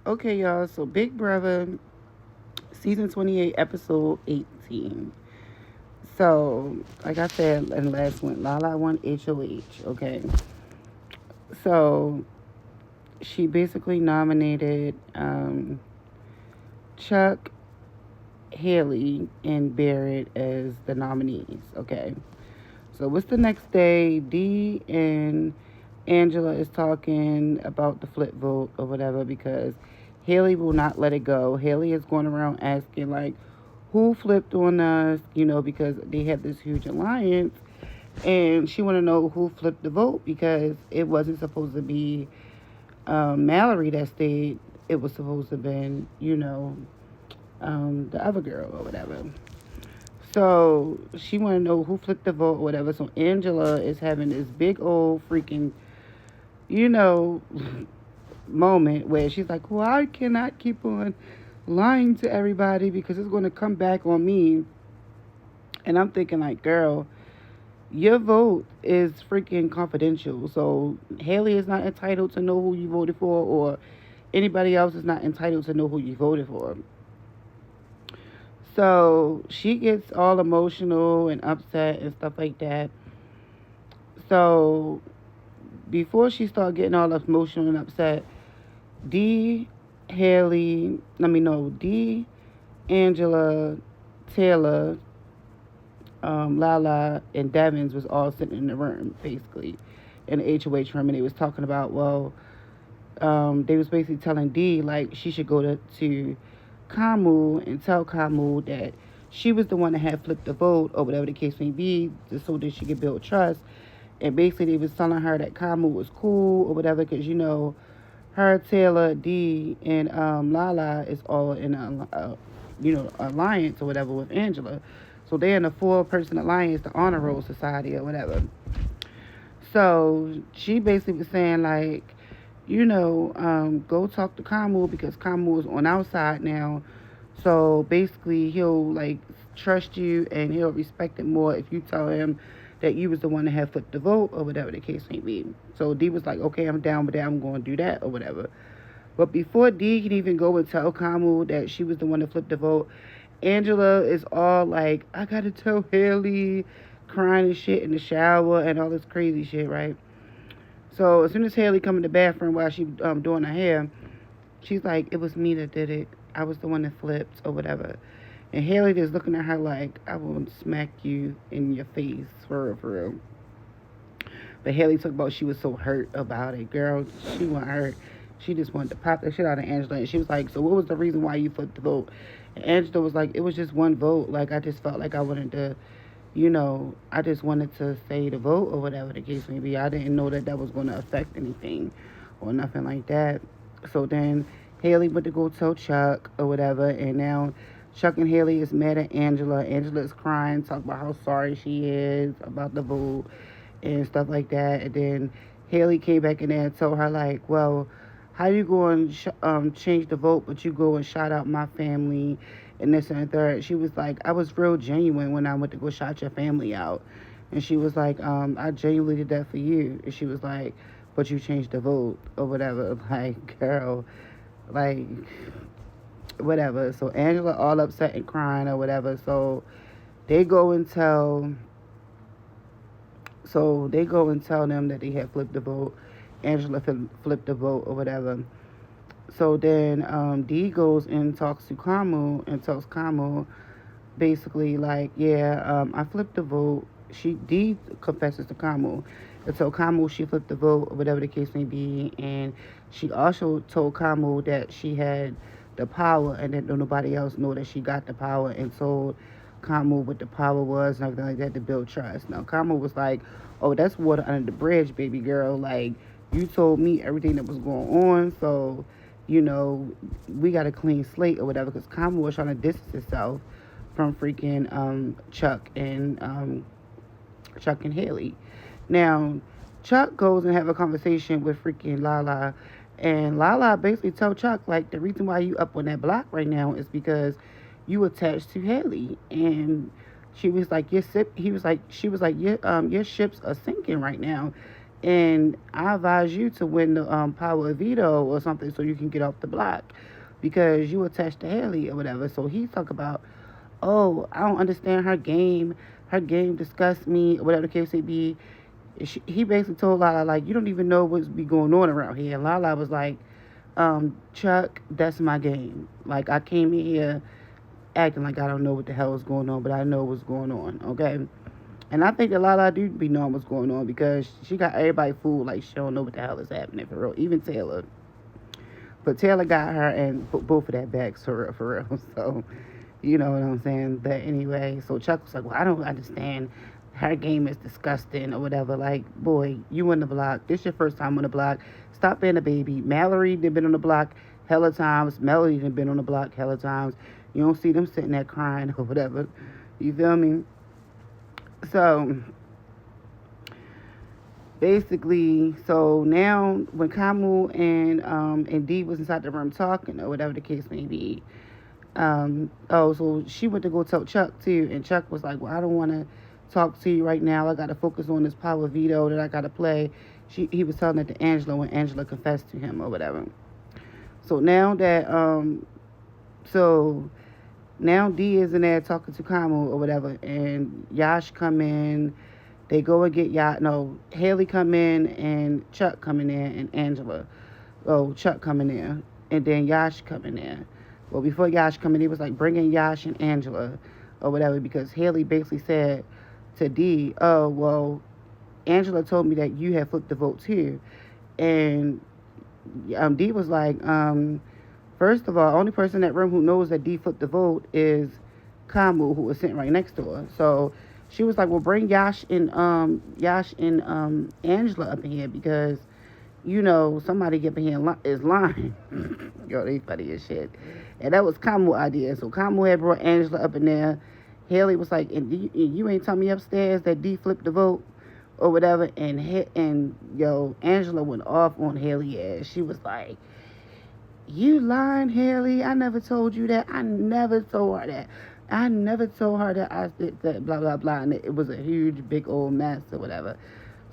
Okay, y'all. So Big Brother, season 28, episode 18. So, like I said in the last one, Lala won HOH. Okay. So, she basically nominated Chuck, Haley, and Barrett as the nominees. Okay. So, what's the next day? Dee and Angela is talking about the flip vote or whatever because Haley will not let it go. Haley is going around asking, like, who flipped on us, because they had this huge alliance. And she want to know who flipped the vote because it wasn't supposed to be Mallory that stayed. It was supposed to have been, the other girl or whatever. So she want to know who flipped the vote or whatever. So Angela is having this big old freaking, you know, moment where she's like, well, I cannot keep on lying to everybody because it's going to come back on me. And I'm thinking, like, girl, your vote is freaking confidential. So Haley is not entitled to know who you voted for, or anybody else is not entitled to know who you voted for. So she gets all emotional and upset and stuff like that. So before she started getting all emotional and upset, D, Haley, let me know, D, Angela, Taylor, Lala, and Devins was all sitting in the room, basically, in the HOH room, and they was talking about, well, they was basically telling D, like, she should go to Kamu and tell Kamu that she was the one that had flipped the vote, or whatever the case may be, just so that she could build trust. And basically, they was telling her that Kamu was cool, or whatever, because, her, Taylor, D, and Lala is all in alliance or whatever with Angela. So they're in a four-person alliance, the Honor Roll Society or whatever. So she basically was saying, like, go talk to Kamu because Kamu is on our side now. So basically, he'll, like, trust you and he'll respect it more if you tell him that you was the one that had flipped the vote or whatever the case may be. So D was like, okay, I'm down with that. I'm going to do that or whatever. But before D can even go and tell Kamu that she was the one that flipped the vote, Angela is all like, I got to tell Haley, crying and shit in the shower and all this crazy shit, right? So as soon as Haley come in the bathroom while she doing her hair, she's like, it was me that did it. I was the one that flipped or whatever. And Haley just looking at her like, I will smack you in your face for real, for real. But Haley talked about she was so hurt about it. Girl, she wasn't hurt. She just wanted to pop the shit out of Angela. And she was like, so what was the reason why you flipped the vote? And Angela was like, it was just one vote. Like, I just felt like I wanted to, I just wanted to say the vote or whatever the case may be. I didn't know that that was going to affect anything or nothing like that. So then Haley went to go tell Chuck or whatever. And now Chuck and Haley is mad at Angela. Angela is crying, talking about how sorry she is about the vote and stuff like that. And then Haley came back in there and told her, like, well, how you going to change the vote, but you go and shout out my family and this and the third. She was like, I was real genuine when I went to go shout your family out. And she was like, I genuinely did that for you. And she was like, but you changed the vote or whatever. Like, girl, like, whatever. So Angela all upset and crying or whatever. They go and tell they go and tell them that they had flipped the vote. Angela flipped the vote or whatever. So then Dee goes and talks to Kamu and tells Kamu basically like, yeah, I flipped the vote. Dee confesses to Kamu. And so Kamu, she flipped the vote or whatever the case may be. And she also told Kamu that she had the power and that nobody else know that she got the power, and told Kamu what the power was and everything like that to build trust. Now Kamu was like, oh, that's water under the bridge, baby girl. Like, you told me everything that was going on, so we got a clean slate or whatever. Because Kamu was trying to distance herself from freaking Chuck and Haley. Now Chuck goes and have a conversation with freaking Lala, and Lala basically told Chuck, like, the reason why you up on that block right now is because you attached to Haley. And she was like, your ship, he was like, she was like, your ships are sinking right now. And I advise you to win the power of veto or something so you can get off the block because you attached to Haley or whatever. So he talk about, oh, I don't understand her game. Her game disgusts me or whatever the case may be. He basically told Lala, like, you don't even know what's be going on around here. And Lala was like, Chuck, that's my game. Like, I came in here acting like I don't know what the hell is going on, but I know what's going on, okay? And I think that Lala do be knowing what's going on because she got everybody fooled like she don't know what the hell is happening for real. Even Taylor. But Taylor got her and put both of that back for real, for real. So, you know what I'm saying? But anyway, so Chuck was like, well, I don't understand. Her game is disgusting or whatever. Like, boy, you on the block. This your first time on the block. Stop being a baby. Mallory done been on the block hella times. Melody done been on the block hella times. You don't see them sitting there crying or whatever. You feel me? So basically, so now when Kamu and Dee was inside the room talking or whatever the case may be, so she went to go tell Chuck too, and Chuck was like, well, I don't want to talk to you right now. I got to focus on this power veto that I got to play. He was telling it to Angela when Angela confessed to him or whatever. So now that so now Dee is in there talking to Kamu or whatever, and Yash come in. They go and get Yash. No, Haley come in and Chuck coming in and Angela. Oh, Chuck coming in and then Yash coming in. Well, before Yash coming in, he was like bringing Yash and Angela or whatever because Haley basically said to Dee, oh, well, Angela told me that you had flipped the vote too. And Dee was like, first of all, only person in that room who knows that Dee flipped the vote is Kamu, who was sitting right next to her. So she was like, well, bring Yash and Angela up in here because, you know, somebody up in here is lying. Yo, they funny as shit. And that was Kamu's idea. So Kamu had brought Angela up in there. Haley was like, and you ain't tell me upstairs that Dee flipped the vote or whatever. And Angela went off on Haley ass. She was like, you lying, Haley. I never told you that. I never told her that. I never told her that I did that, blah, blah, blah. And it was a huge, big old mess or whatever.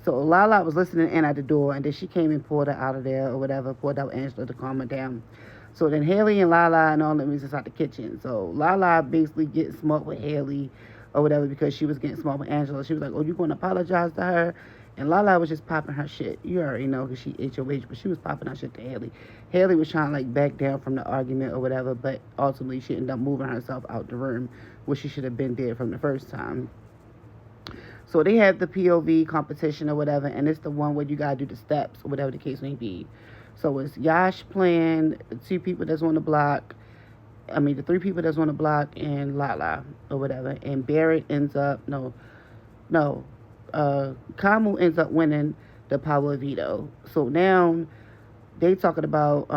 So Lala was listening in at the door, and then she came and pulled her out of there or whatever, pulled out Angela to calm her down. So then Haley and Lala and all them was inside the kitchen. So Lala basically gets smart with Haley or whatever because she was getting smart with Angela. She was like, oh, you going to apologize to her? And Lala was just popping her shit. You already know because she HOH, but she was popping her shit to Haley. Haley was trying to like back down from the argument or whatever, but ultimately she ended up moving herself out the room, which she should have been dead from the first time. So they have the POV competition or whatever, and it's the one where you gotta do the steps or whatever the case may be. So it's Yash playing, the two people that's on the block, the three people that's on the block, and Lala or whatever. And Barrett ends up, Kamu ends up winning the power veto. So now they talking about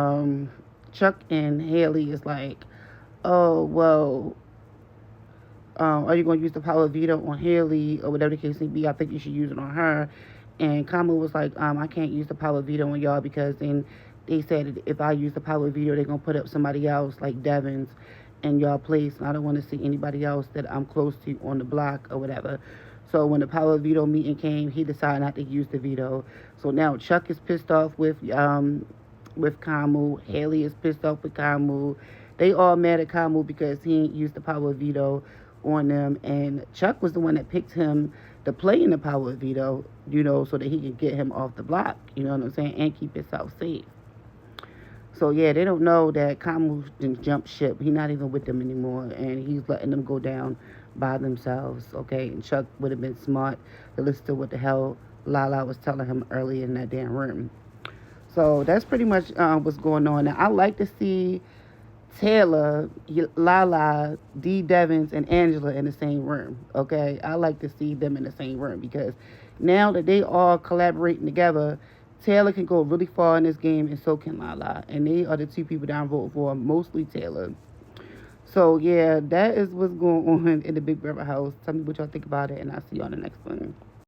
Chuck and Haley is like, oh, well, are you going to use the power veto on Haley or whatever the case may be? I think you should use it on her. And Kamu was like, I can't use the power veto on y'all because then they said if I use the power veto, they're going to put up somebody else like Devins in y'all place. And I don't want to see anybody else that I'm close to on the block or whatever. So when the power veto meeting came, he decided not to use the veto. So now Chuck is pissed off with Kamu. Haley is pissed off with Kamu. They all mad at Kamu because he ain't used the power veto on them. And Chuck was the one that picked him to play in the power veto, so that he could get him off the block, you know what I'm saying, and keep himself safe. So yeah, they don't know that Kamu didn't jump ship. He's not even with them anymore, and he's letting them go down by themselves, okay? And Chuck would have been smart to listen to what the hell Lala was telling him earlier in that damn room. So that's pretty much what's going on. Now, I like to see Taylor, Lala, Dee Devins, and Angela in the same room, okay? I like to see them in the same room because now that they all collaborating together, Taylor can go really far in this game, and so can Lala. And they are the two people that I'm voting for, mostly Taylor. So, yeah, that is what's going on in the Big Brother house. Tell me what y'all think about it, and I'll see you on the next one.